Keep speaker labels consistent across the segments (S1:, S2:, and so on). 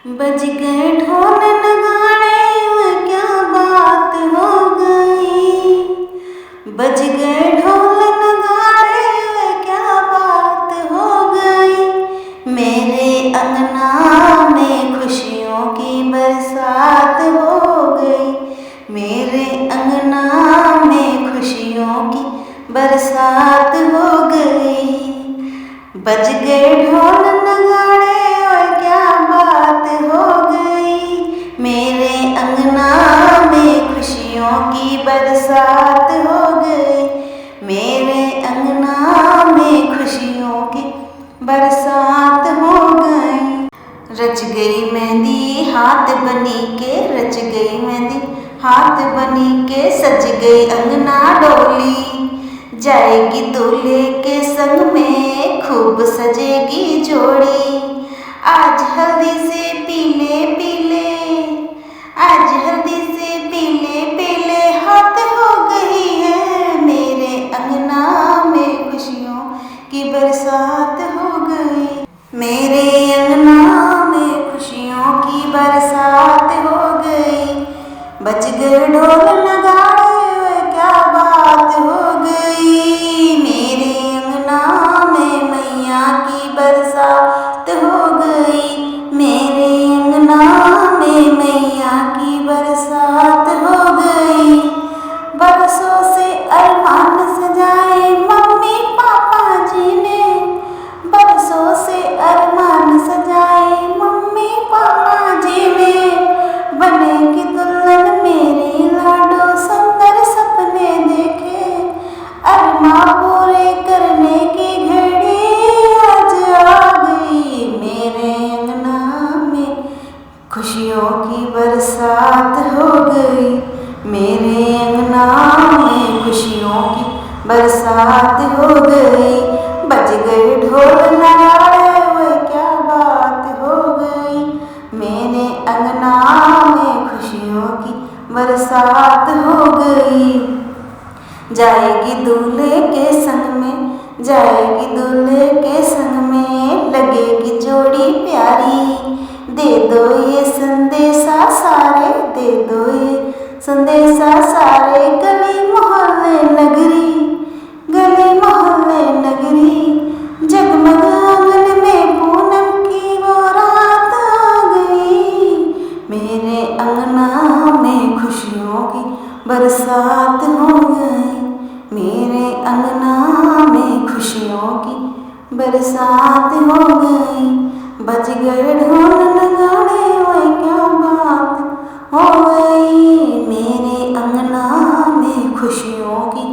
S1: बज गए ढोल नगाड़े, क्या बात हो गई। बज गए ढोल नगाड़े, क्या बात हो गई। मेरे अंगना में खुशियों की बरसात हो गई। मेरे अंगना में खुशियों की बरसात हो गई। बज गए ढोल नगाड़े, क्या बात हो गई। मेरे अंगना में खुशियों की बरसात हो गई। मेरे अंगना में खुशियों की बरसात हो गई। रच गई मेहंदी हाथ बनी के, रच गई मेहंदी हाथ बनी के, सज गई अंगना डोली। जाएगी दूल्हे के संग में, खूब सजेगी जोड़ी। आज हल्दी से पीले पीले, आज हल्दी से पीले पीले हाथ हो गई है। मेरे अंगना में खुशियों की बरसात हो गई। मेरे अंगना में खुशियों की बरसात हो गई। बज गए ढोल नगाड़े, क्या बात हो गई। मेरे अंगना में मैया की बरसात हो गई। मेरे अंगना में मैया की बरसात हो गई। बरसों से अरमान सजाए मम्मी पापा जी ने, बरसों से अरमान सजाए मम्मी पापा जी ने। बनेगी दुल्हन मेरी लाडो, सुंदर सपने देखे। अरमान पूरे करने की घड़ी आज आ गई। मेरे अंगना में खुशियों की बरसात हो गई। मेरे अंगना में खुशियों की बरसात हो गई। बज गए ढोल नगाड़े, क्या बात हो गई। मेरे अंगना में खुशियों की बरसात हो गई। जाएगी दूल्हे के संग में, जाएगी दूल्हे के संग में, लगेगी जोड़ी प्यारी। दे दो ये संदेशा सारे, दे दो ये संदेशा सारे। गली मोहल्ले नगरी, गली मोहल्ले नगरी, जगमग आंगन में पूनम की वो रात आ गई। मेरे अंगना में खुशियों की बरसात हो गई। मेरे अंगना में खुशियों की बरसात हो गई। बज गए ढोल नगाड़े, क्या बात हो गई। मेरे अंगना में खुशियों की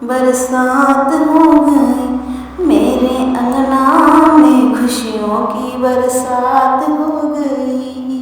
S1: बरसात हो गई। मेरे अंगना में खुशियों की बरसात हो गई।